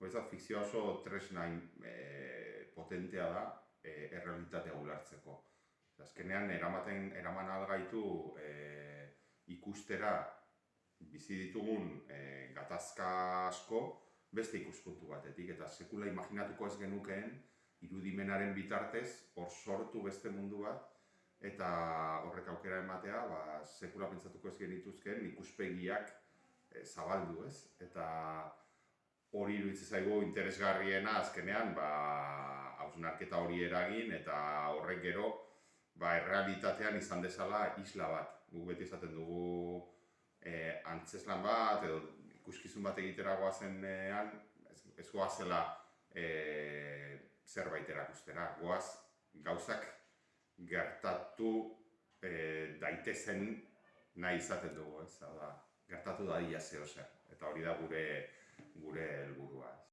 Guretzat fikzioa oso tresna potentea da errealitatea ulertzeko. Azkenean, eraman algaitu ikustera bizi ditugun gatazka asko beste ikuspuntu batetik, eta sekula imaginatuko ez genukeen irudimenaren bitartez hor sortu beste mundu bat, eta horrek aukera ematea, sekula pentsatuko ez genituzkeen ikuspegiak zabaldu, ez? Eta hori iruditzen zaigu interesgarriena azkenean, hausnarketa hori eragin, eta horrek gero errealitatean izan dezala isla bat. Guk beti esaten dugu antzeslan bat, edo ikuskizun bat egitera goazenean, ez goazela zerbait erakustera. Goaz gauzak gertatu daitezen nahi izaten dugu, ez? Gertatu dadila zeo zer. Eta hori da gure